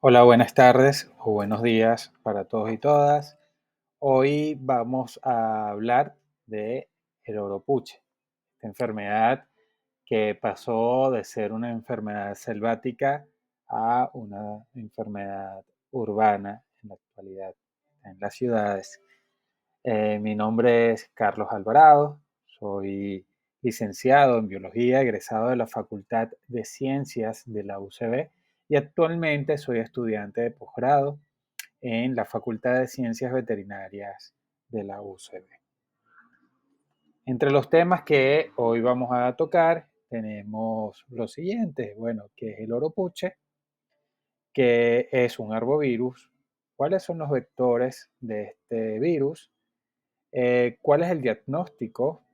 Hola, buenas tardes o buenos días para todos y todas. Hoy vamos a hablar de el oropuche, esta enfermedad que pasó de ser una enfermedad selvática a una enfermedad urbana en la actualidad, en las ciudades. Mi nombre es Carlos Alvarado, soy licenciado en biología, egresado de la Facultad de Ciencias de la UCB y actualmente soy estudiante de posgrado en la Facultad de Ciencias Veterinarias de la UCB. Entre los temas que hoy vamos a tocar tenemos los siguientes, bueno, ¿qué es el oropuche? ¿Qué es un arbovirus? ¿Cuáles son los vectores de este virus? ¿Cuál es el diagnóstico?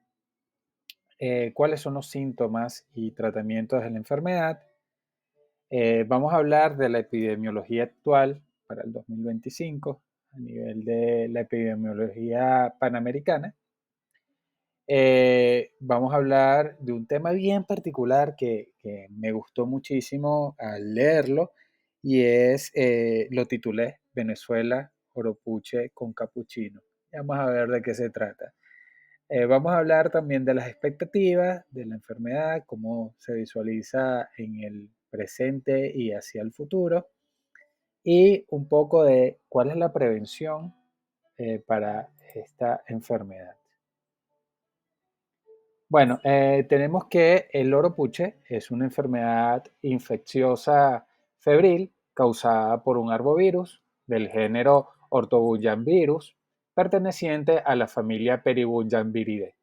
¿Cuáles son los síntomas y tratamientos de la enfermedad? Vamos a hablar de la epidemiología actual para el 2025 a nivel de la epidemiología panamericana. Vamos a hablar de un tema bien particular que me gustó muchísimo al leerlo y lo titulé Venezuela, Oropuche con Capuchino. Vamos a ver de qué se trata. Vamos a hablar también de las expectativas de la enfermedad, cómo se visualiza en el presente y hacia el futuro, y un poco de cuál es la prevención para esta enfermedad. Bueno, tenemos que el loro puche es una enfermedad infecciosa febril causada por un arbovirus del género Ortobullanvirus, perteneciente a la familia Peribullanviridae.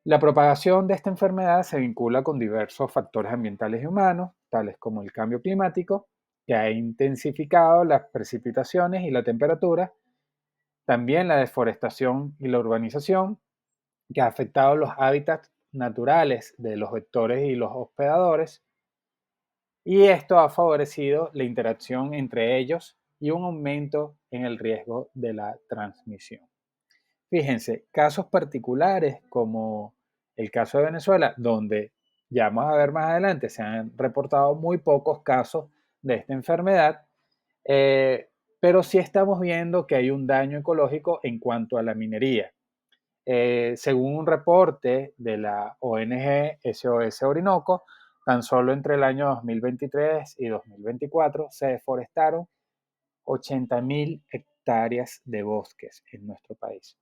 La propagación de esta enfermedad se vincula con diversos factores ambientales y humanos, tales como el cambio climático, que ha intensificado las precipitaciones y la temperatura, también la deforestación y la urbanización, que ha afectado los hábitats naturales de los vectores y los hospedadores, y esto ha favorecido la interacción entre ellos y un aumento en el riesgo de la transmisión. Fíjense, casos particulares como el caso de Venezuela, donde ya vamos a ver más adelante, se han reportado muy pocos casos de esta enfermedad, pero sí estamos viendo que hay un daño ecológico en cuanto a la minería. Según un reporte de la ONG SOS Orinoco, tan solo entre el año 2023 y 2024 se deforestaron 80.000 hectáreas de bosques en nuestro país.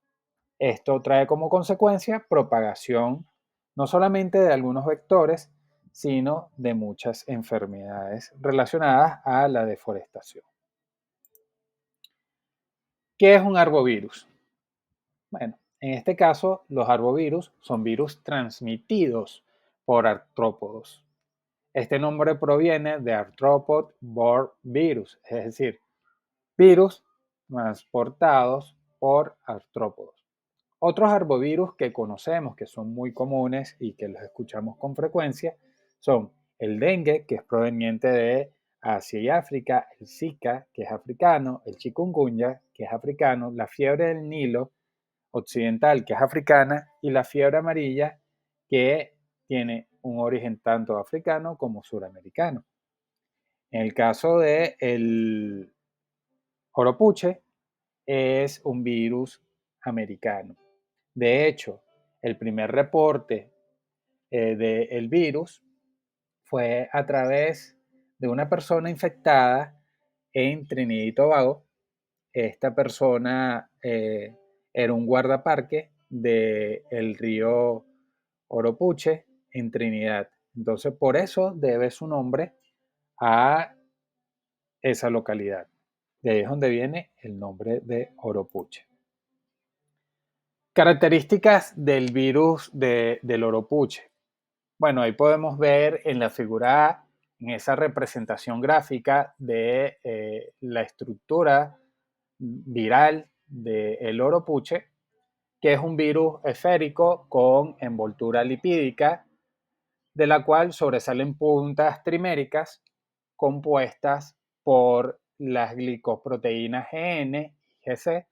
Esto trae como consecuencia propagación no solamente de algunos vectores, sino de muchas enfermedades relacionadas a la deforestación. ¿Qué es un arbovirus? Bueno, en este caso, los arbovirus son virus transmitidos por artrópodos. Este nombre proviene de Arthropod Borne Virus, es decir, virus transportados por artrópodos. Otros arbovirus que conocemos, que son muy comunes y que los escuchamos con frecuencia, son el dengue, que es proveniente de Asia y África, el Zika, que es africano, el chikungunya, que es africano, la fiebre del Nilo occidental, que es africana, y la fiebre amarilla, que tiene un origen tanto africano como suramericano. En el caso del joropuche, es un virus americano. De hecho, el primer reporte del virus fue a través de una persona infectada en Trinidad y Tobago. Esta persona era un guardaparque del río Oropuche en Trinidad. Entonces, por eso debe su nombre a esa localidad. De ahí es donde viene el nombre de Oropuche. Características del virus del Oropuche. Bueno, ahí podemos ver en la figura A, en esa representación gráfica de la estructura viral del oropuche, que es un virus esférico con envoltura lipídica, de la cual sobresalen puntas triméricas compuestas por las glicoproteínas GN y GC.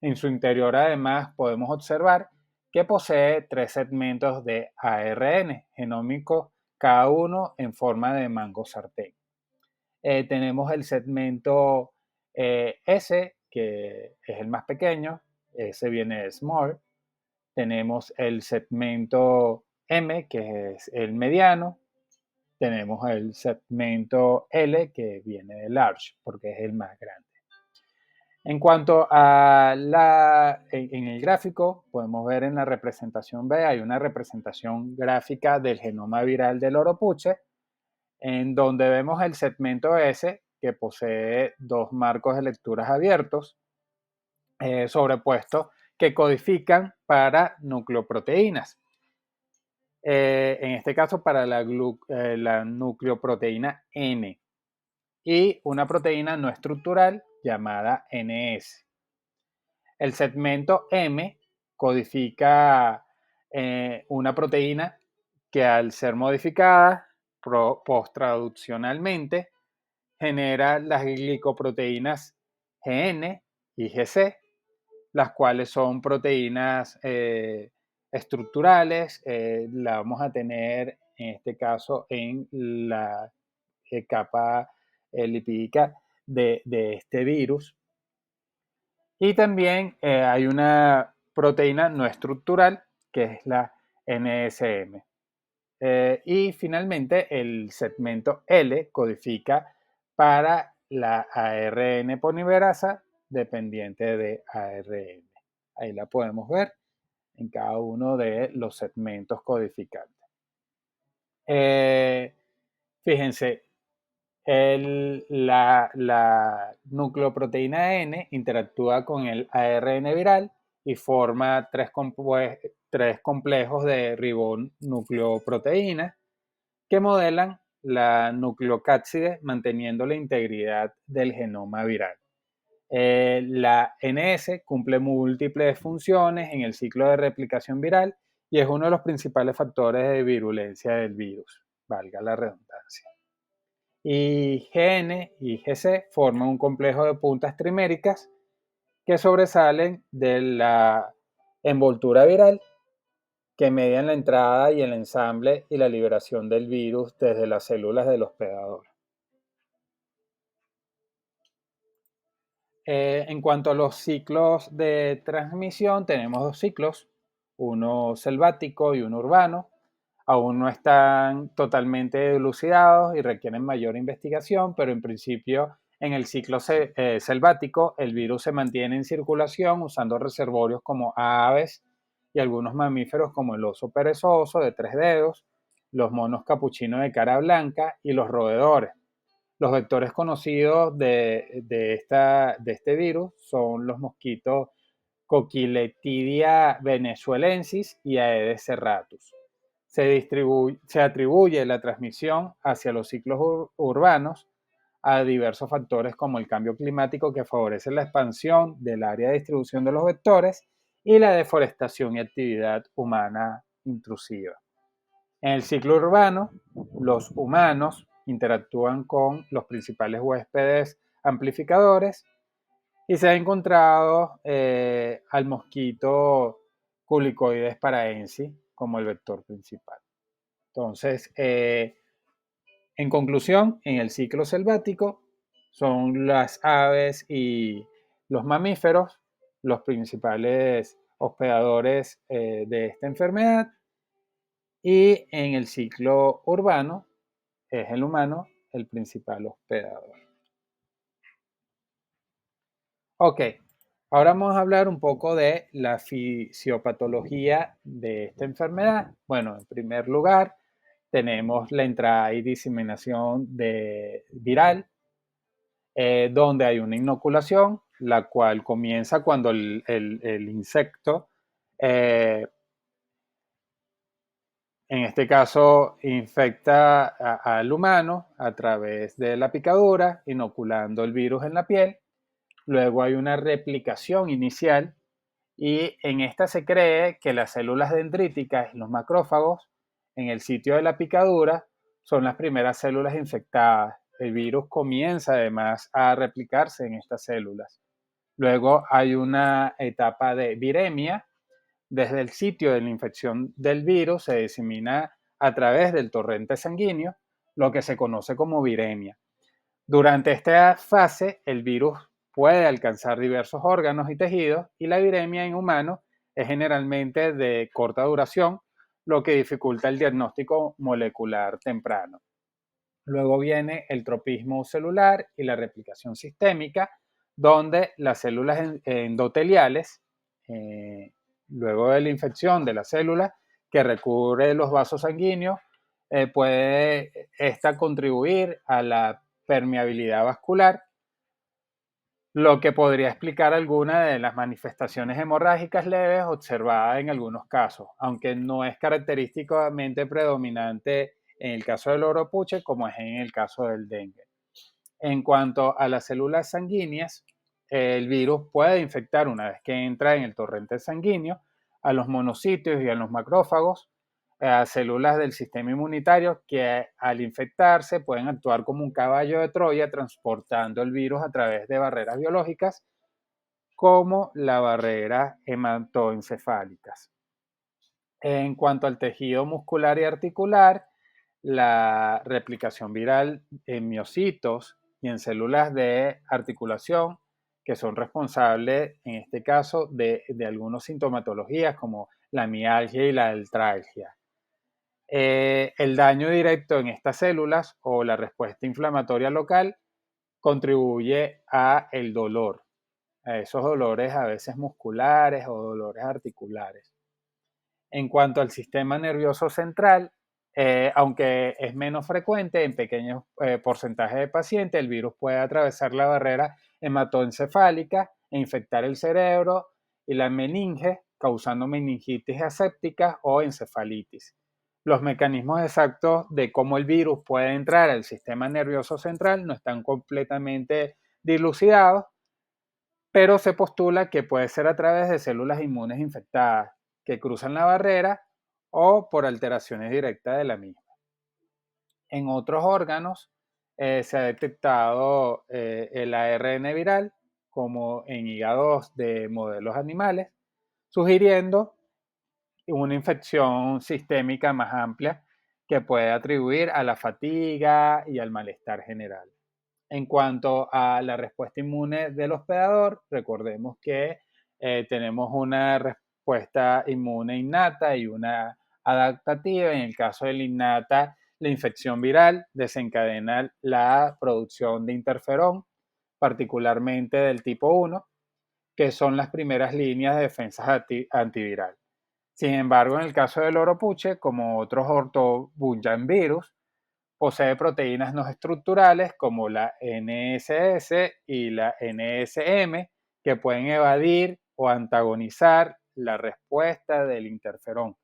En su interior, además, podemos observar que posee 3 segmentos de ARN genómico, cada uno en forma de mango sartén. Tenemos el segmento S, que es el más pequeño, ese viene de small. Tenemos el segmento M, que es el mediano. Tenemos el segmento L, que viene de large, porque es el más grande. En cuanto a en el gráfico, podemos ver en la representación B, hay una representación gráfica del genoma viral del oropuche, en donde vemos el segmento S, que posee dos marcos de lecturas abiertos, sobrepuestos, que codifican para nucleoproteínas. En este caso, para la nucleoproteína N y una proteína no estructural llamada NS. El segmento M codifica una proteína que al ser modificada posttraduccionalmente genera las glicoproteínas GN y GC, las cuales son proteínas estructurales. La vamos a tener en este caso en la capa lipídica de este virus. Y también hay una proteína no estructural que es la NSM. Y finalmente el segmento L codifica para la ARN polimerasa dependiente de ARN. Ahí la podemos ver en cada uno de los segmentos codificantes. Fíjense, la nucleoproteína N interactúa con el ARN viral y forma tres complejos de ribonucleoproteínas que modelan la nucleocápside manteniendo la integridad del genoma viral. La NS cumple múltiples funciones en el ciclo de replicación viral y es uno de los principales factores de virulencia del virus, valga la redundancia. Y GN y GC forman un complejo de puntas triméricas que sobresalen de la envoltura viral que median la entrada y el ensamble y la liberación del virus desde las células del hospedador. En cuanto a los ciclos de transmisión, tenemos dos ciclos, uno selvático y uno urbano. Aún no están totalmente elucidados y requieren mayor investigación, pero en principio en el ciclo selvático el virus se mantiene en circulación usando reservorios como aves y algunos mamíferos como el oso perezoso de 3 dedos, los monos capuchinos de cara blanca y los roedores. Los vectores conocidos de este virus son los mosquitos Coquiletidia venezuelensis y Aedes serratus. Se atribuye la transmisión hacia los ciclos urbanos a diversos factores como el cambio climático que favorece la expansión del área de distribución de los vectores y la deforestación y actividad humana intrusiva. En el ciclo urbano, los humanos interactúan con los principales huéspedes amplificadores y se ha encontrado al mosquito Culicoides paraensis como el vector principal. Entonces, en conclusión, en el ciclo selvático son las aves y los mamíferos los principales hospedadores de esta enfermedad, y en el ciclo urbano es el humano el principal hospedador. Ok, ahora vamos a hablar un poco de la fisiopatología de esta enfermedad. Bueno, en primer lugar, tenemos la entrada y diseminación viral, donde hay una inoculación, la cual comienza cuando el insecto, en este caso, infecta al humano a través de la picadura, inoculando el virus en la piel. Luego hay una replicación inicial y en esta se cree que las células dendríticas y los macrófagos en el sitio de la picadura son las primeras células infectadas. El virus comienza además a replicarse en estas células. Luego hay una etapa de viremia. Desde el sitio de la infección del virus se disemina a través del torrente sanguíneo, lo que se conoce como viremia. Durante esta fase, el virus puede alcanzar diversos órganos y tejidos y la viremia en humanos es generalmente de corta duración, lo que dificulta el diagnóstico molecular temprano. Luego viene el tropismo celular y la replicación sistémica, donde las células endoteliales, luego de la infección de las células que recubre los vasos sanguíneos, puede esta contribuir a la permeabilidad vascular, lo que podría explicar algunas de las manifestaciones hemorrágicas leves observadas en algunos casos, aunque no es característicamente predominante en el caso del oropuche como es en el caso del dengue. En cuanto a las células sanguíneas, el virus puede infectar una vez que entra en el torrente sanguíneo a los monocitos y a los macrófagos, a células del sistema inmunitario que al infectarse pueden actuar como un caballo de Troya transportando el virus a través de barreras biológicas como la barrera hematoencefálicas. En cuanto al tejido muscular y articular, la replicación viral en miocitos y en células de articulación, que son responsables, en este caso, de algunas sintomatologías como la mialgia y la artralgia. El daño directo en estas células o la respuesta inflamatoria local contribuye a el dolor, a esos dolores a veces musculares o dolores articulares. En cuanto al sistema nervioso central, aunque es menos frecuente en pequeños porcentajes de pacientes, el virus puede atravesar la barrera hematoencefálica e infectar el cerebro y la meninge, causando meningitis aséptica o encefalitis. Los mecanismos exactos de cómo el virus puede entrar al sistema nervioso central no están completamente dilucidados, pero se postula que puede ser a través de células inmunes infectadas que cruzan la barrera o por alteraciones directas de la misma. En otros órganos se ha detectado el ARN viral, como en hígados de modelos animales, sugiriendo una infección sistémica más amplia que puede atribuir a la fatiga y al malestar general. En cuanto a la respuesta inmune del hospedador, recordemos que tenemos una respuesta inmune innata y una adaptativa. En el caso de la innata, la infección viral desencadena la producción de interferón, particularmente del tipo 1, que son las primeras líneas de defensas antiviral. Sin embargo, en el caso del oropuche, como otros ortobunjanvirus, posee proteínas no estructurales como la NSS y la NSM que pueden evadir o antagonizar la respuesta del interferón,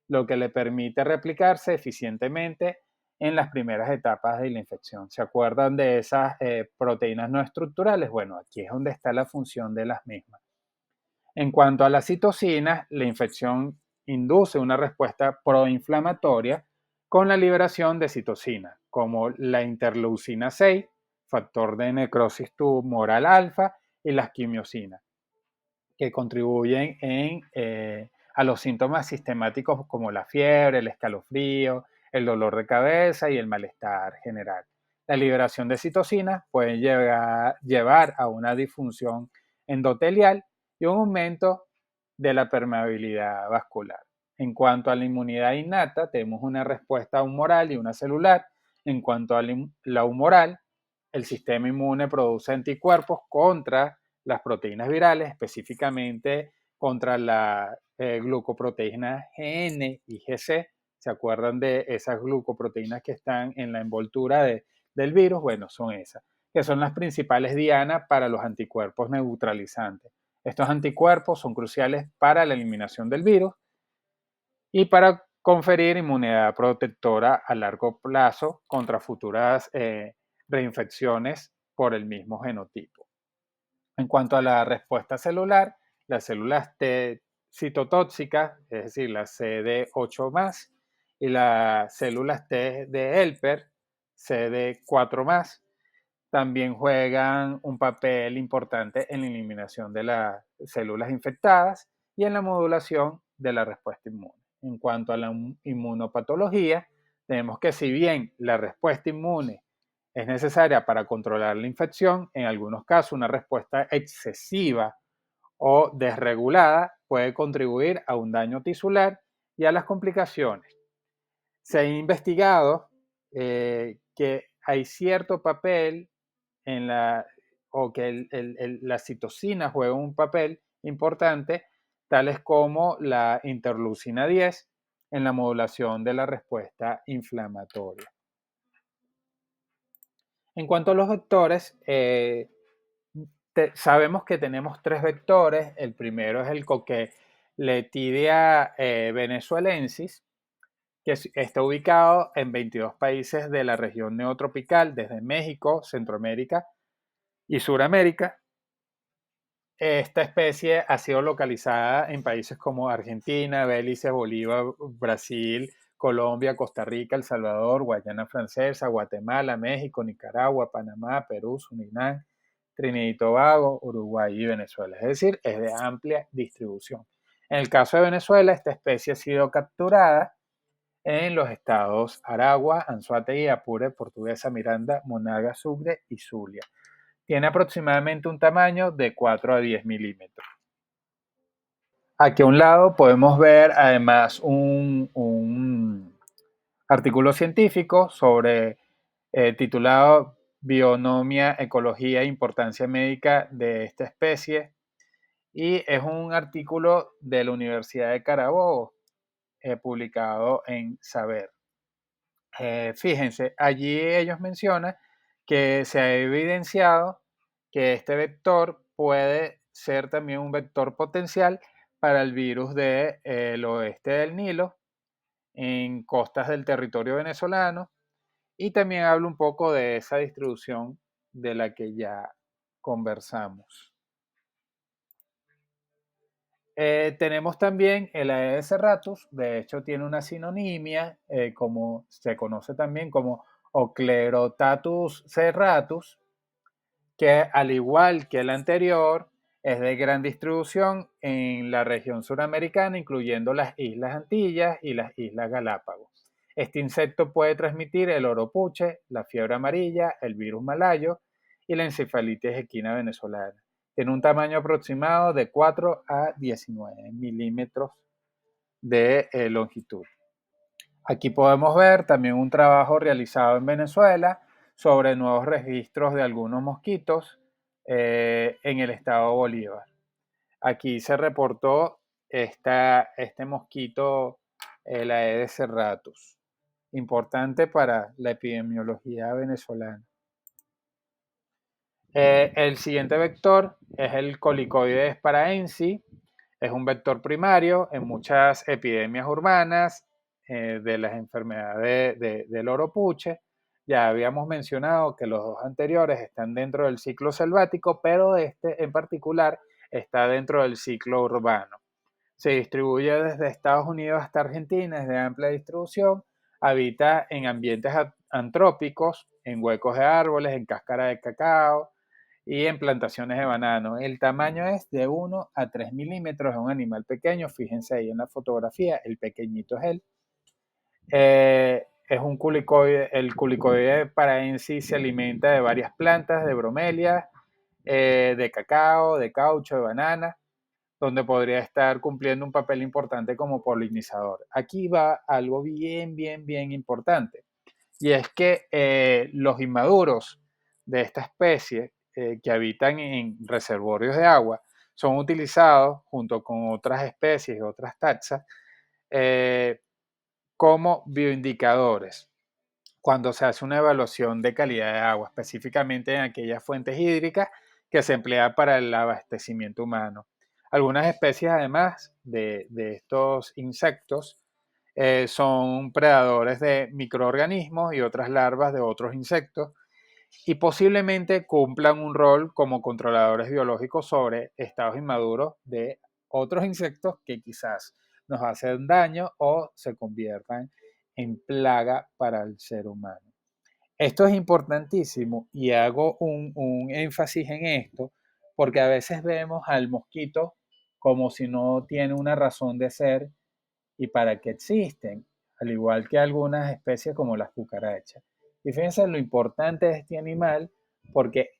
lo que le permite replicarse eficientemente en las primeras etapas de la infección. ¿Se acuerdan de esas proteínas no estructurales? Bueno, aquí es donde está la función de las mismas. En cuanto a las citocinas, la infección induce una respuesta proinflamatoria con la liberación de citocinas, como la interleucina 6, factor de necrosis tumoral alfa, y las quimiosinas, que contribuyen a los síntomas sistemáticos como la fiebre, el escalofrío, el dolor de cabeza y el malestar general. La liberación de citocinas puede llevar a una disfunción endotelial y un aumento de la permeabilidad vascular. En cuanto a la inmunidad innata, tenemos una respuesta humoral y una celular. En cuanto a la humoral, el sistema inmune produce anticuerpos contra las proteínas virales, específicamente contra la glucoproteína GN y GC. ¿Se acuerdan de esas glucoproteínas que están en la envoltura del virus? Bueno, son esas, que son las principales dianas para los anticuerpos neutralizantes. Estos anticuerpos son cruciales para la eliminación del virus y para conferir inmunidad protectora a largo plazo contra futuras reinfecciones por el mismo genotipo. En cuanto a la respuesta celular, las células T citotóxicas, es decir, la CD8+, y las células T de Helper, CD4+, también juegan un papel importante en la eliminación de las células infectadas y en la modulación de la respuesta inmune. En cuanto a la inmunopatología, tenemos que si bien la respuesta inmune es necesaria para controlar la infección. En algunos casos, una respuesta excesiva o desregulada puede contribuir a un daño tisular y a las complicaciones. Se ha investigado que hay cierto papel en o que la citocina juega un papel importante, tales como la interleucina 10 en la modulación de la respuesta inflamatoria. En cuanto a los vectores, sabemos que tenemos tres vectores. El primero es el Coqueletidea venezuelensis, que está ubicado en 22 países de la región neotropical, desde México, Centroamérica y Suramérica. Esta especie ha sido localizada en países como Argentina, Belice, Bolivia, Brasil, Colombia, Costa Rica, El Salvador, Guayana Francesa, Guatemala, México, Nicaragua, Panamá, Perú, Surinam, Trinidad y Tobago, Uruguay y Venezuela. Es decir, es de amplia distribución. En el caso de Venezuela, esta especie ha sido capturada en los estados Aragua, Anzoátegui, Apure, Portuguesa, Miranda, Monagas, Sucre y Zulia. Tiene aproximadamente un tamaño de 4 a 10 milímetros. Aquí a un lado podemos ver además un artículo científico titulado Bionomia, Ecología e Importancia Médica de esta especie, y es un artículo de la Universidad de Carabobo, publicado en Saber. Fíjense, allí ellos mencionan que se ha evidenciado que este vector puede ser también un vector potencial para el virus del oeste del Nilo, en costas del territorio venezolano, y también habla un poco de esa distribución de la que ya conversamos. Tenemos también el Aedes serratus. De hecho tiene una sinonimia, como se conoce también como Oclerotatus serratus, que al igual que el anterior es de gran distribución en la región suramericana, incluyendo las Islas Antillas y las Islas Galápagos. Este insecto puede transmitir el oropuche, la fiebre amarilla, el virus malayo y la encefalitis equina venezolana. Tiene un tamaño aproximado de 4 a 19 milímetros de longitud. Aquí podemos ver también un trabajo realizado en Venezuela sobre nuevos registros de algunos mosquitos en el estado Bolívar. Aquí se reportó este mosquito, el Aedes serratus, importante para la epidemiología venezolana. El siguiente vector es el Colicoides paraensis. Es un vector primario en muchas epidemias urbanas de las enfermedades del oropuche. Ya habíamos mencionado que los dos anteriores están dentro del ciclo selvático, pero este en particular está dentro del ciclo urbano. Se distribuye desde Estados Unidos hasta Argentina, es de amplia distribución. Habita en ambientes antrópicos, en huecos de árboles, en cáscara de cacao y en plantaciones de banano. El tamaño es de 1 a 3 milímetros, es un animal pequeño, fíjense ahí en la fotografía, el pequeñito es él. Es un culicoide, el culicoide paraensis se alimenta de varias plantas, de bromelias, de cacao, de caucho, de banana, donde podría estar cumpliendo un papel importante como polinizador. Aquí va algo bien importante, y es que los inmaduros de esta especie, que habitan en reservorios de agua, son utilizados junto con otras especies y otras taxas como bioindicadores cuando se hace una evaluación de calidad de agua, específicamente en aquellas fuentes hídricas que se emplean para el abastecimiento humano. Algunas especies, además de estos insectos, son predadores de microorganismos y otras larvas de otros insectos, y posiblemente cumplan un rol como controladores biológicos sobre estados inmaduros de otros insectos que quizás nos hacen daño o se conviertan en plaga para el ser humano. Esto es importantísimo y hago un énfasis en esto porque a veces vemos al mosquito como si no tiene una razón de ser y para qué existen, al igual que algunas especies como las cucarachas. Y fíjense lo importante de este animal porque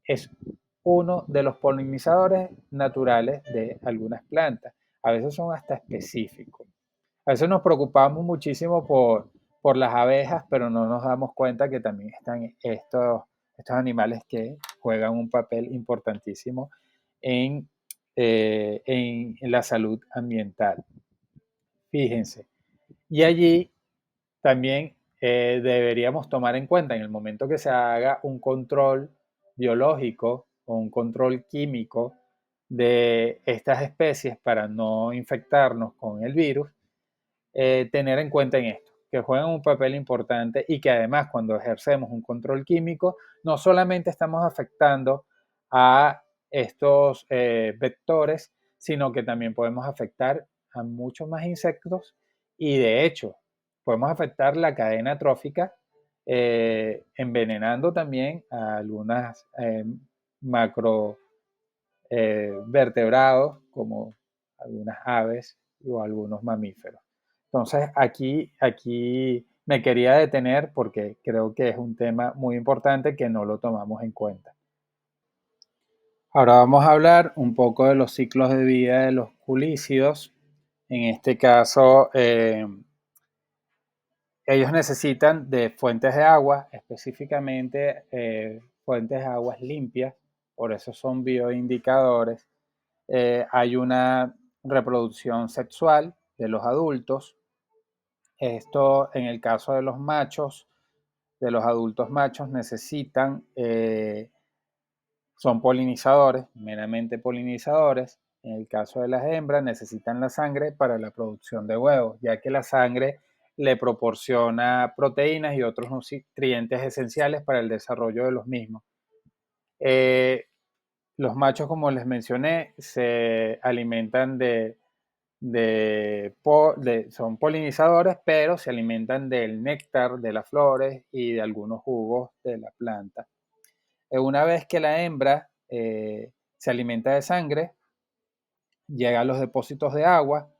es uno de los polinizadores naturales de algunas plantas. A veces son hasta específicos. A veces nos preocupamos muchísimo por las abejas, pero no nos damos cuenta que también están estos animales que juegan un papel importantísimo en, en la salud ambiental. Fíjense. Y allí también deberíamos tomar en cuenta en el momento que se haga un control biológico o un control químico de estas especies para no infectarnos con el virus, tener en cuenta en esto, que juegan un papel importante y que además cuando ejercemos un control químico, no solamente estamos afectando a estos vectores, sino que también podemos afectar a muchos más insectos y de hecho podemos afectar la cadena trófica, envenenando también a algunas macro vertebrados como algunas aves o algunos mamíferos. Entonces aquí me quería detener porque creo que es un tema muy importante que no lo tomamos en cuenta. Ahora vamos a hablar un poco de los ciclos de vida de los culícidos. En este caso, ellos necesitan de fuentes de agua, específicamente fuentes de aguas limpias, por eso son bioindicadores. Hay una reproducción sexual de los adultos. Esto en el caso de los machos, de los adultos machos necesitan, son polinizadores, meramente polinizadores. En el caso de las hembras necesitan la sangre para la producción de huevos, ya que la sangre le proporciona proteínas y otros nutrientes esenciales para el desarrollo de los mismos. Los machos, como les mencioné, se alimentan son polinizadores, pero se alimentan del néctar de las flores y de algunos jugos de la planta. Una vez que la hembra se alimenta de sangre, llega a los depósitos de agua,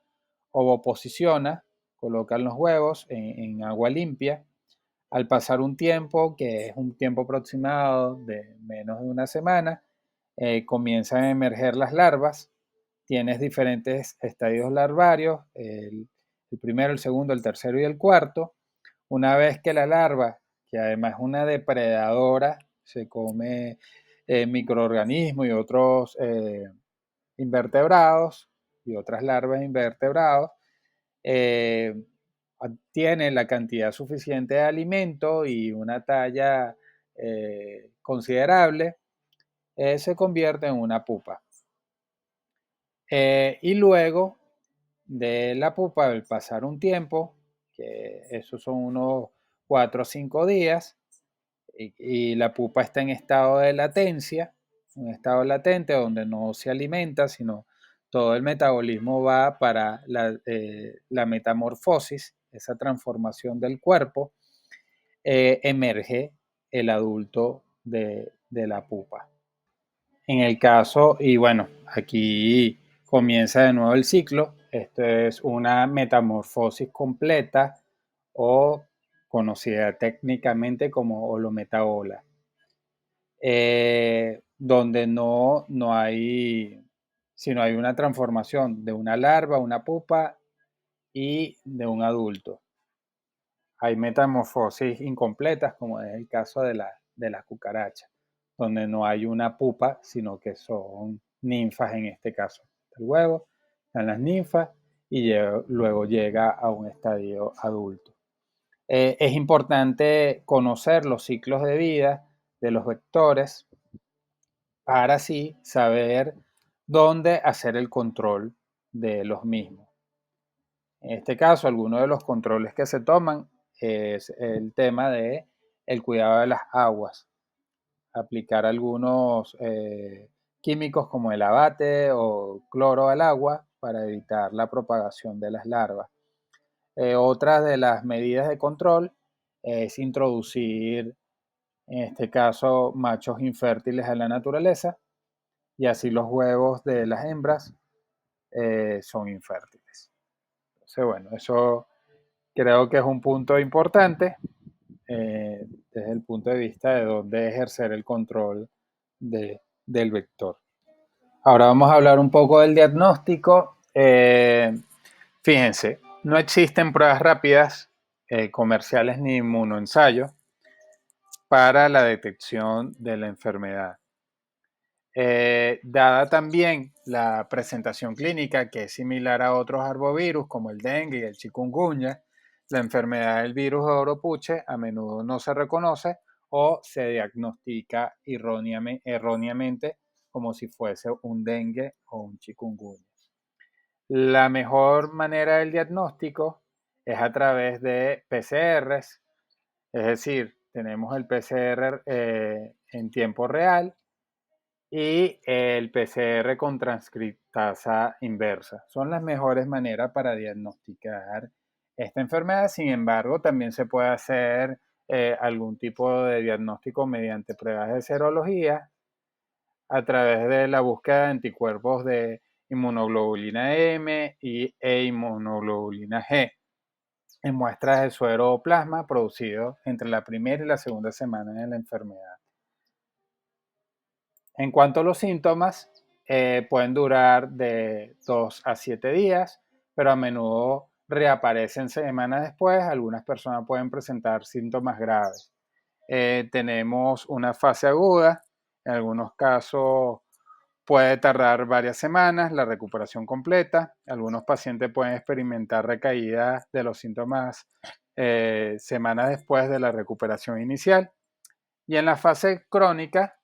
ovoposiciona, colocan los huevos en agua limpia. Al pasar un tiempo, que es un tiempo aproximado de menos de una semana, comienzan a emerger las larvas. Tienes diferentes estadios larvarios, el primero, el segundo, el tercero y el cuarto. Una vez que la larva, que además es una depredadora, se come microorganismos y otros invertebrados y otras larvas invertebrados, eh, tiene la cantidad suficiente de alimento y una talla considerable, se convierte en una pupa. Y luego de la pupa, al pasar un tiempo, que esos son unos 4 o 5 días, y la pupa está en estado de latencia, un estado latente donde no se alimenta, sino todo el metabolismo va para la metamorfosis, esa transformación del cuerpo, emerge el adulto de la pupa. En el caso, y bueno, aquí comienza de nuevo el ciclo. Esto es una metamorfosis completa o conocida técnicamente como holometabola, donde no hay, sino hay una transformación de una larva, una pupa y de un adulto. Hay metamorfosis incompletas, como es el caso de la cucaracha, donde no hay una pupa, sino que son ninfas en este caso. El huevo, están las ninfas y luego llega a un estadio adulto. Es importante conocer los ciclos de vida de los vectores para así saber dónde hacer el control de los mismos. En este caso, algunos de los controles que se toman es el tema de el cuidado de las aguas, aplicar algunos químicos como el abate o cloro al agua para evitar la propagación de las larvas. Otra de las medidas de control es introducir, en este caso, machos infértiles a la naturaleza y así los huevos de las hembras son infértiles. Entonces, bueno, eso creo que es un punto importante. desde el punto de vista de dónde ejercer el control del vector. Ahora vamos a hablar un poco del diagnóstico. Fíjense, no existen pruebas rápidas comerciales ni inmunoensayos para la detección de la enfermedad. Dada también la presentación clínica, que es similar a otros arbovirus como el dengue y el chikungunya, la enfermedad del virus de Oropuche a menudo no se reconoce o se diagnostica erróneamente como si fuese un dengue o un chikungunya. La mejor manera del diagnóstico es a través de PCRs, es decir, tenemos el PCR en tiempo real y el PCR con transcriptasa inversa. Son las mejores maneras para diagnosticar esta enfermedad. Sin embargo, también se puede hacer algún tipo de diagnóstico mediante pruebas de serología a través de la búsqueda de anticuerpos de inmunoglobulina M e inmunoglobulina G en muestras de suero o plasma producido entre la primera y la segunda semana de la enfermedad. En cuanto a los síntomas, pueden durar de 2 a 7 días, pero a menudo reaparecen semanas después. Algunas personas pueden presentar síntomas graves. Tenemos una fase aguda, en algunos casos puede tardar varias semanas la recuperación completa. Algunos pacientes pueden experimentar recaídas de los síntomas semanas después de la recuperación inicial. Y en la fase crónica,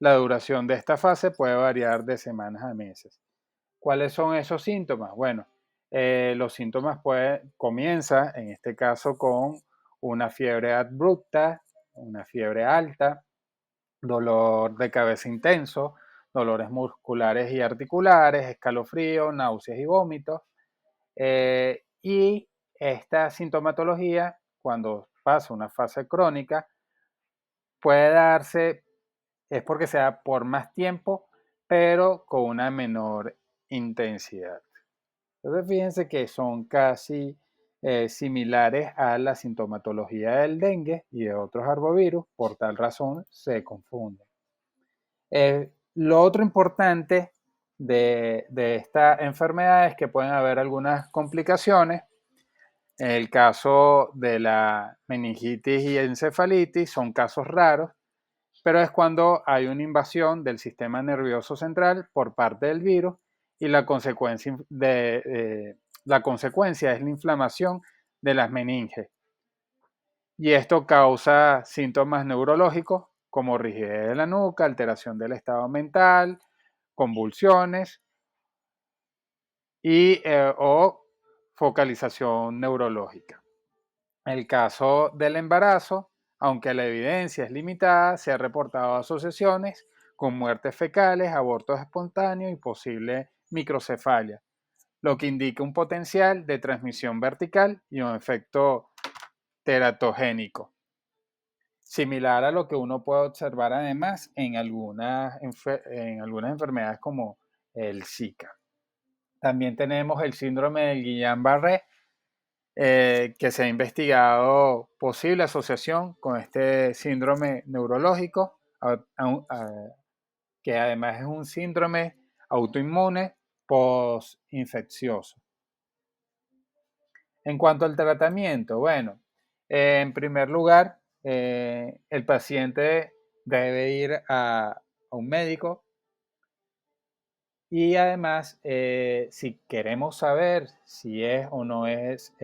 la duración de esta fase puede variar de semanas a meses. ¿Cuáles son esos síntomas? Bueno, los síntomas comienza en este caso con una fiebre abrupta, una fiebre alta, dolor de cabeza intenso, dolores musculares y articulares, escalofrío, náuseas y vómitos. Y esta sintomatología, cuando pasa una fase crónica, puede darse, es porque sea por más tiempo, pero con una menor intensidad. Entonces fíjense que son casi similares a la sintomatología del dengue y de otros arbovirus, por tal razón se confunden. Lo otro importante de esta enfermedad es que pueden haber algunas complicaciones. En el caso de la meningitis y encefalitis son casos raros, pero es cuando hay una invasión del sistema nervioso central por parte del virus y la consecuencia es la inflamación de las meninges. Y esto causa síntomas neurológicos como rigidez de la nuca, alteración del estado mental, convulsiones o focalización neurológica. En el caso del embarazo, aunque la evidencia es limitada, se han reportado asociaciones con muertes fecales, abortos espontáneos y posible microcefalia, lo que indica un potencial de transmisión vertical y un efecto teratogénico, similar a lo que uno puede observar además en algunas enfermedades como el Zika. También tenemos el síndrome de Guillain-Barré, que se ha investigado posible asociación con este síndrome neurológico, que además es un síndrome autoinmune postinfeccioso. En cuanto al tratamiento, bueno, en primer lugar, el paciente debe ir a un médico y además, si queremos saber si es o no es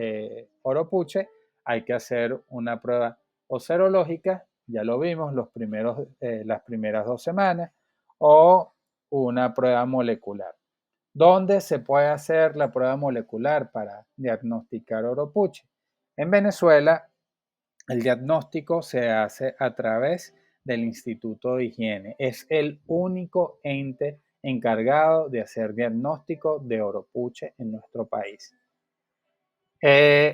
Oropuche, hay que hacer una prueba o serológica, ya lo vimos las primeras 2 semanas, o una prueba molecular. ¿Dónde se puede hacer la prueba molecular para diagnosticar Oropuche? En Venezuela, el diagnóstico se hace a través del Instituto de Higiene. Es el único ente encargado de hacer diagnóstico de Oropuche en nuestro país.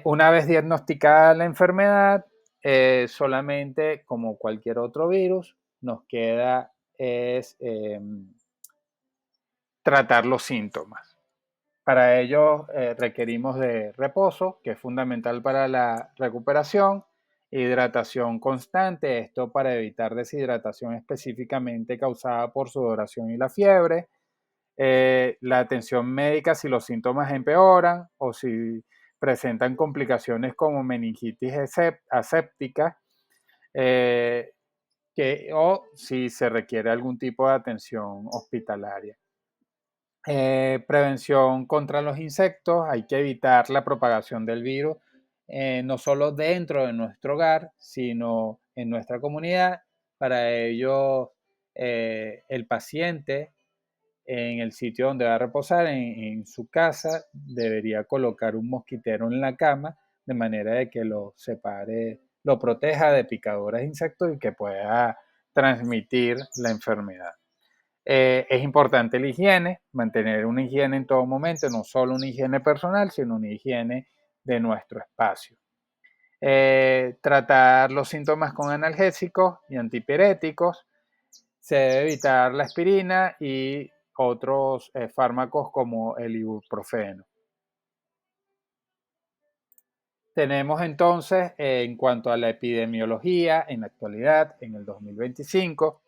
Una vez diagnosticada la enfermedad, solamente como cualquier otro virus, nos queda es tratar los síntomas. Para ello requerimos de reposo, que es fundamental para la recuperación, Hidratación constante, esto para evitar deshidratación específicamente causada por sudoración y la fiebre. La atención médica si los síntomas empeoran o si presentan complicaciones como meningitis aséptica, o si se requiere algún tipo de atención hospitalaria. Prevención contra los insectos, hay que evitar la propagación del virus, no solo dentro de nuestro hogar, sino en nuestra comunidad. Para ello, el paciente en el sitio donde va a reposar, en su casa, debería colocar un mosquitero en la cama de manera de que lo separe, lo proteja de picaduras de insectos y que pueda transmitir la enfermedad. Es importante la higiene, mantener una higiene en todo momento, no solo una higiene personal, sino una higiene de nuestro espacio. Tratar los síntomas con analgésicos y antipiréticos. Se debe evitar la aspirina y otros fármacos como el ibuprofeno. Tenemos entonces, en cuanto a la epidemiología, en la actualidad, en el 2025,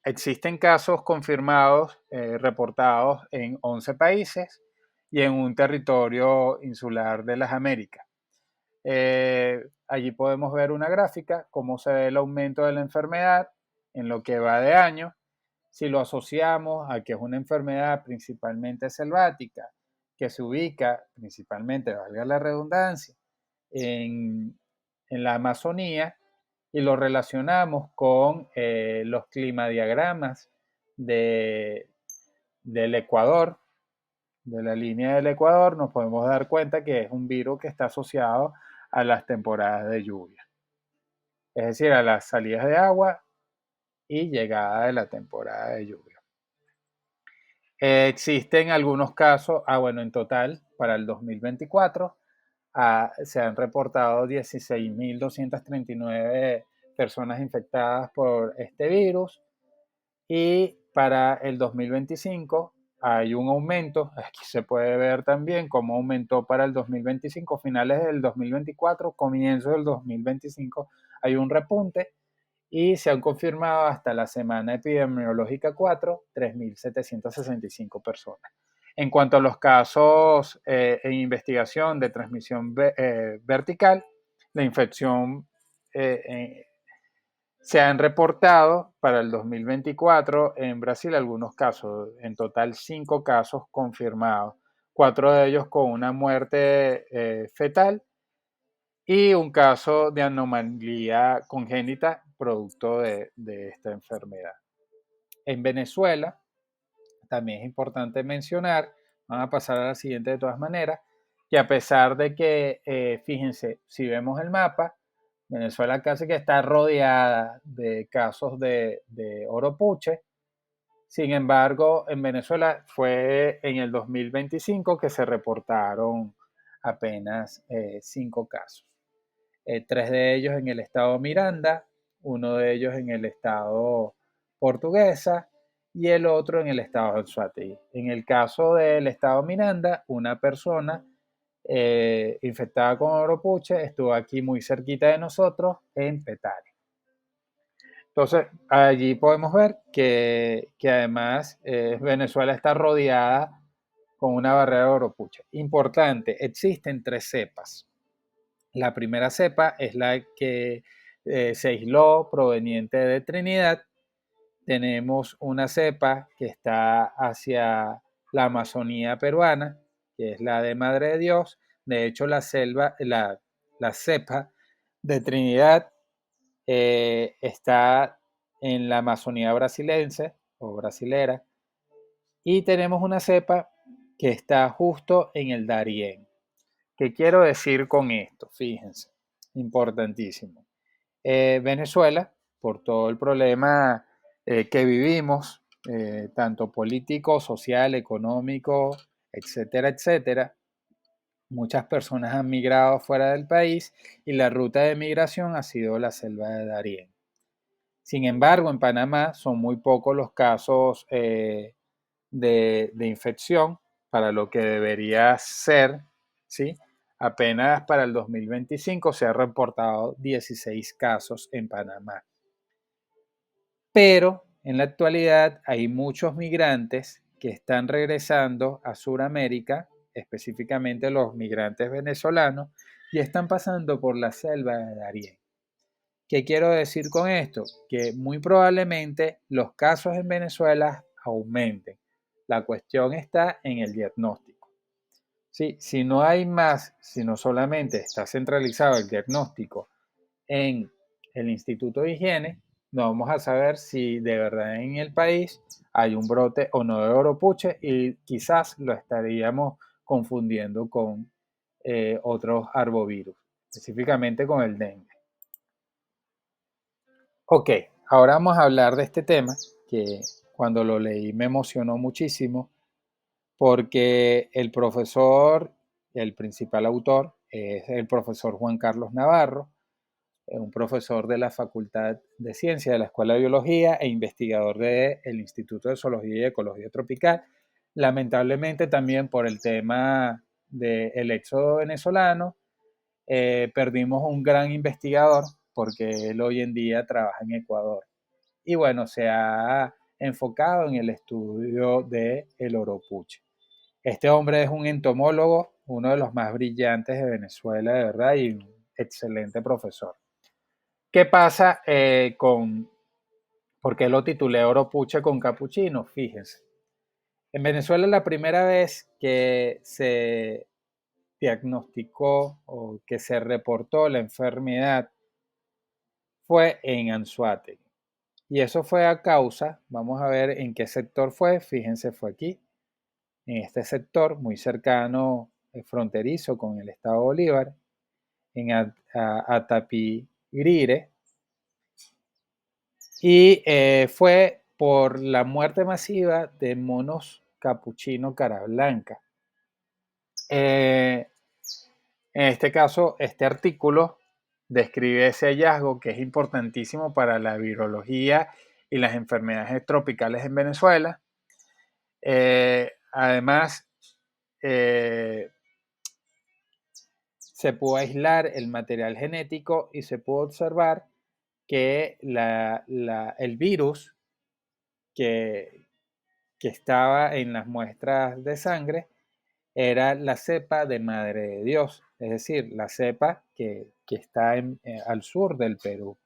existen casos confirmados, reportados en 11 países y en un territorio insular de las Américas. Allí podemos ver una gráfica, cómo se ve el aumento de la enfermedad en lo que va de año. Si lo asociamos a que es una enfermedad principalmente selvática, que se ubica principalmente, valga la redundancia, en la Amazonía, y lo relacionamos con los climadiagramas del Ecuador, de la línea del Ecuador, nos podemos dar cuenta que es un virus que está asociado a las temporadas de lluvia, es decir, a las salidas de agua y llegada de la temporada de lluvia. Existen algunos casos, bueno, en total, para el 2024, se han reportado 16.239 personas infectadas por este virus, y para el 2025 hay un aumento. Aquí se puede ver también cómo aumentó para el 2025, finales del 2024, comienzo del 2025, hay un repunte y se han confirmado hasta la semana epidemiológica 4, 3.765 personas. En cuanto a los casos en investigación de transmisión vertical, la infección se han reportado para el 2024 en Brasil algunos casos, en total 5 casos confirmados, 4 de ellos con una muerte fetal y un caso de anomalía congénita producto de esta enfermedad. En Venezuela, también es importante mencionar, van a pasar a la siguiente de todas maneras, que a pesar de que, fíjense, si vemos el mapa, Venezuela casi que está rodeada de casos de oropuche. Sin embargo, en Venezuela fue en el 2025 que se reportaron apenas 5 casos. 3 de ellos en el estado Miranda, uno de ellos en el estado Portuguesa y el otro en el estado de Anzoátegui. En el caso del estado Miranda, una persona infectada con oropuche estuvo aquí muy cerquita de nosotros en Petare. Entonces, allí podemos ver que además Venezuela está rodeada con una barrera de oropuche. Importante, existen 3 cepas. La primera cepa es la que se aisló proveniente de Trinidad. Tenemos una cepa que está hacia la Amazonía peruana, que es la de Madre de Dios. De hecho, la cepa de Trinidad está en la Amazonía brasilense o brasilera. Y tenemos una cepa que está justo en el Darién. ¿Qué quiero decir con esto? Fíjense, importantísimo. Venezuela, por todo el problema que vivimos, tanto político, social, económico, etcétera, etcétera, muchas personas han migrado fuera del país y la ruta de migración ha sido la selva de Darién. Sin embargo, en Panamá son muy pocos los casos de infección para lo que debería ser, ¿sí? Apenas para el 2025 se han reportado 16 casos en Panamá. Pero en la actualidad hay muchos migrantes que están regresando a Sudamérica, específicamente los migrantes venezolanos, y están pasando por la selva de Darién. ¿Qué quiero decir con esto? Que muy probablemente los casos en Venezuela aumenten. La cuestión está en el diagnóstico. Sí, si no hay más, si no solamente está centralizado el diagnóstico en el Instituto de Higiene, no vamos a saber si de verdad en el país hay un brote o no de oropuche y quizás lo estaríamos confundiendo con otros arbovirus, específicamente con el dengue. Ok, ahora vamos a hablar de este tema que cuando lo leí me emocionó muchísimo porque el profesor, el principal autor, es el profesor Juan Carlos Navarro, un profesor de la Facultad de Ciencias de la Escuela de Biología e investigador del Instituto de Zoología y Ecología Tropical. Lamentablemente también por el tema del éxodo venezolano, perdimos un gran investigador porque él hoy en día trabaja en Ecuador. Y bueno, se ha enfocado en el estudio del oropuche. Este hombre es un entomólogo, uno de los más brillantes de Venezuela, de verdad, y un excelente profesor. ¿Qué pasa por qué lo titulé Oropuche con capuchino? Fíjense. En Venezuela la primera vez que se diagnosticó o que se reportó la enfermedad fue en Anzoátegui. Y eso fue a causa, vamos a ver en qué sector fue, fíjense, fue aquí, en este sector muy cercano, fronterizo con el estado Bolívar, en Atapigrire, y fue por la muerte masiva de monos capuchino cara blanca. En este caso, este artículo describe ese hallazgo que es importantísimo para la virología y las enfermedades tropicales en Venezuela. Además, se pudo aislar el material genético y se pudo observar que el virus que, que estaba en las muestras de sangre era la cepa de Madre de Dios, es decir, la cepa que está al sur del Perú.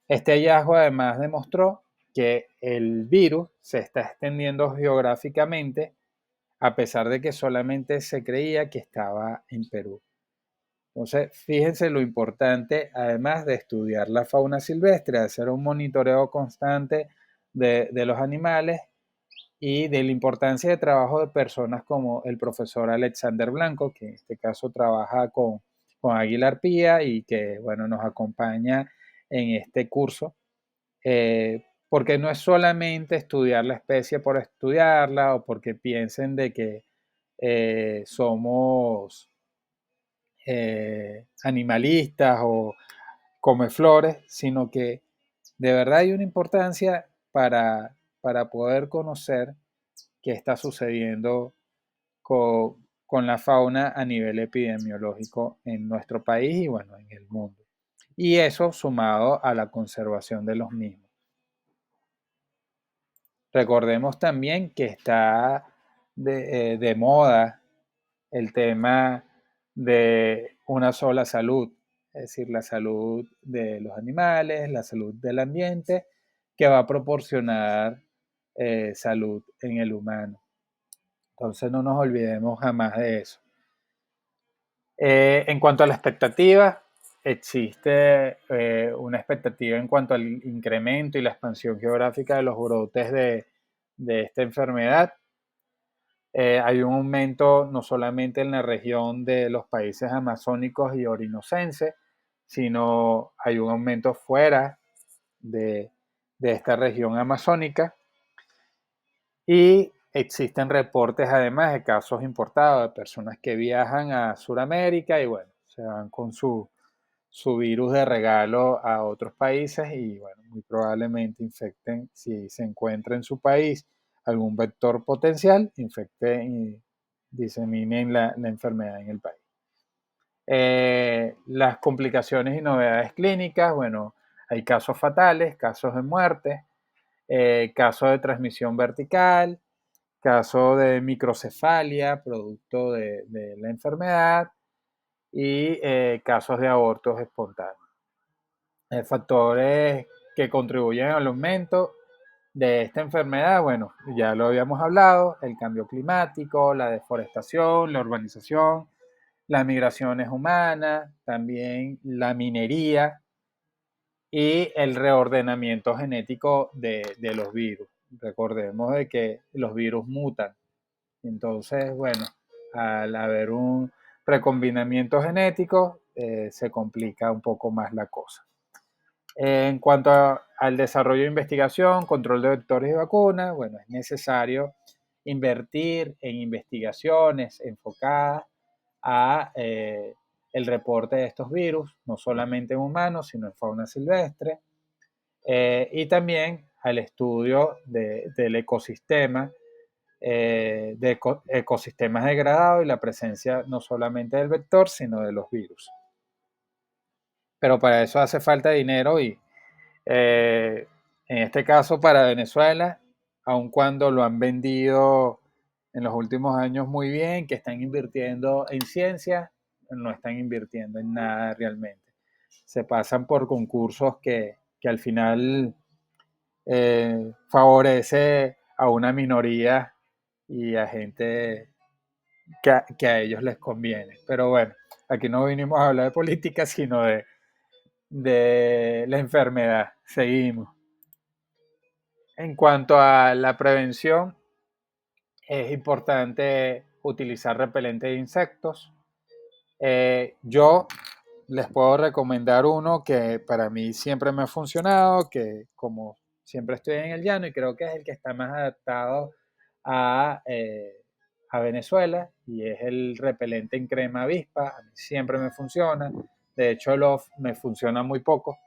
Este hallazgo además demostró que el virus se está extendiendo geográficamente a pesar de que solamente se creía que estaba en Perú. Entonces, fíjense lo importante, además de estudiar la fauna silvestre, de hacer un monitoreo constante de los animales y de la importancia de trabajo de personas como el profesor Alexander Blanco, que en este caso trabaja con Aguilar Pía y que, bueno, nos acompaña en este curso, porque no es solamente estudiar la especie por estudiarla o porque piensen de que somos animalistas o come flores, sino que de verdad hay una importancia para poder conocer qué está sucediendo con la fauna a nivel epidemiológico en nuestro país y bueno, en el mundo. Y eso sumado a la conservación de los mismos. Recordemos también que está de moda el tema de una sola salud, es decir, la salud de los animales, la salud del ambiente, que va a proporcionar salud en el humano. Entonces no nos olvidemos jamás de eso. En cuanto a la expectativa, existe una expectativa en cuanto al incremento y la expansión geográfica de los brotes de esta enfermedad. Hay un aumento no solamente en la región de los países amazónicos y orinocenses, sino hay un aumento fuera de, de esta región amazónica y existen reportes además de casos importados de personas que viajan a Sudamérica y bueno, se van con su virus de regalo a otros países y bueno, muy probablemente infecten, si se encuentra en su país algún vector potencial, infecten y diseminen la enfermedad en el país. Las complicaciones y novedades clínicas, bueno, hay casos fatales, casos de muerte, casos de transmisión vertical, caso de microcefalia, producto de la enfermedad, y casos de abortos espontáneos. Factores que contribuyen al aumento de esta enfermedad, bueno, ya lo habíamos hablado, el cambio climático, la deforestación, la urbanización, las migraciones humanas, también la minería y el reordenamiento genético de los virus. Recordemos de que los virus mutan. Entonces, bueno, al haber un recombinamiento genético, se complica un poco más la cosa. En cuanto al desarrollo de investigación, control de vectores y vacunas, bueno, es necesario invertir en investigaciones enfocadas a el reporte de estos virus, no solamente en humanos, sino en fauna silvestre, y también al estudio del ecosistema, de ecosistemas degradados y la presencia no solamente del vector, sino de los virus. Pero para eso hace falta dinero y en este caso para Venezuela, aun cuando lo han vendido en los últimos años muy bien, que están invirtiendo en ciencia, no están invirtiendo en nada realmente. Se pasan por concursos que al final favorece a una minoría y a gente que a ellos les conviene. Pero bueno, aquí no vinimos a hablar de política, sino de la enfermedad. Seguimos. En cuanto a la prevención, es importante utilizar repelente de insectos. Yo les puedo recomendar uno que para mí siempre me ha funcionado, que como siempre estoy en el llano y creo que es el que está más adaptado a, a Venezuela, y es el repelente en crema avispa. A mí siempre me funciona. De hecho, me funciona muy poco,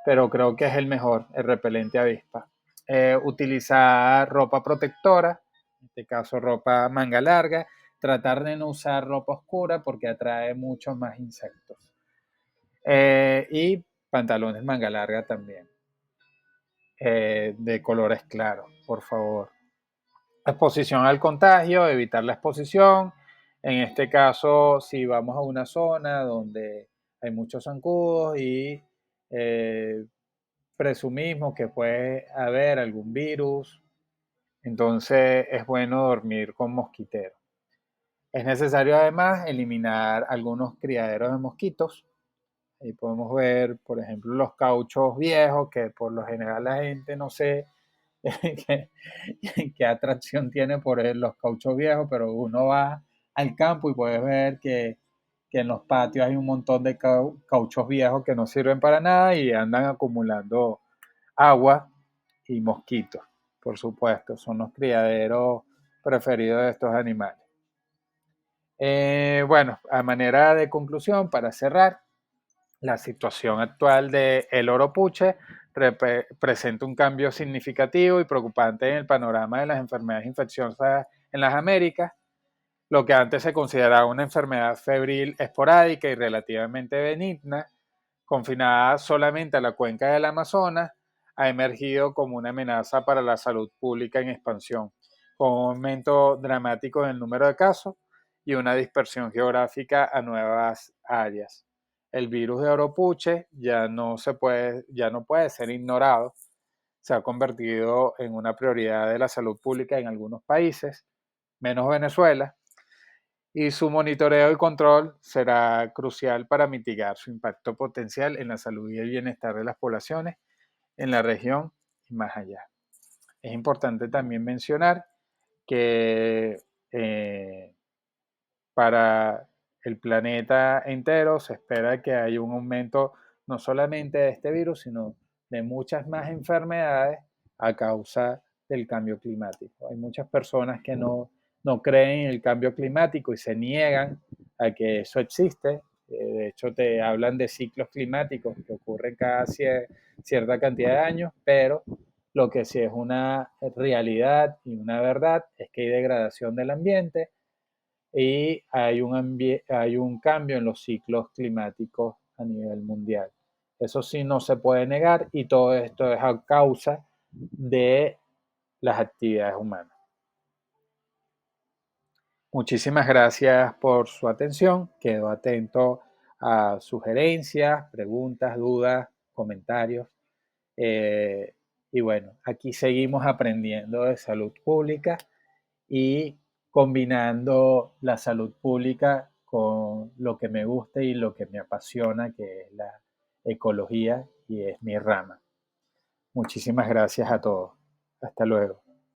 pero creo que es el mejor, el repelente avispa. Utilizar ropa protectora, en este caso ropa manga larga, tratar de no usar ropa oscura porque atrae muchos más insectos. Y pantalones manga larga también, de colores claros, por favor. Exposición al contagio, evitar la exposición. En este caso, si vamos a una zona donde hay muchos zancudos y presumimos que puede haber algún virus, entonces es bueno dormir con mosquitero. Es necesario además eliminar algunos criaderos de mosquitos. Ahí podemos ver, por ejemplo, los cauchos viejos, que por lo general la gente no sé qué, qué atracción tiene por los cauchos viejos, pero uno va al campo y puedes ver que en los patios hay un montón de cauchos viejos que no sirven para nada y andan acumulando agua y mosquitos, por supuesto, son los criaderos preferidos de estos animales. Bueno, a manera de conclusión, para cerrar, la situación actual del oro puche presenta un cambio significativo y preocupante en el panorama de las enfermedades infecciosas en las Américas. Lo que antes se consideraba una enfermedad febril esporádica y relativamente benigna, confinada solamente a la cuenca del Amazonas, ha emergido como una amenaza para la salud pública en expansión, con un aumento dramático en el número de casos y una dispersión geográfica a nuevas áreas. El virus de Oropuche ya no puede ser ignorado. Se ha convertido en una prioridad de la salud pública en algunos países, menos Venezuela, y su monitoreo y control será crucial para mitigar su impacto potencial en la salud y el bienestar de las poblaciones en la región y más allá. Es importante también mencionar que para el planeta entero se espera que haya un aumento no solamente de este virus, sino de muchas más enfermedades a causa del cambio climático. Hay muchas personas que no creen en el cambio climático y se niegan a que eso existe. De hecho, te hablan de ciclos climáticos que ocurren cada cierta cantidad de años, pero lo que sí es una realidad y una verdad es que hay degradación del ambiente, y hay un cambio en los ciclos climáticos a nivel mundial. Eso sí no se puede negar y todo esto es a causa de las actividades humanas. Muchísimas gracias por su atención. Quedo atento a sugerencias, preguntas, dudas, comentarios. Eh, y bueno, aquí seguimos aprendiendo de salud pública y combinando la salud pública con lo que me gusta y lo que me apasiona, que es la ecología y es mi rama. Muchísimas gracias a todos. Hasta luego.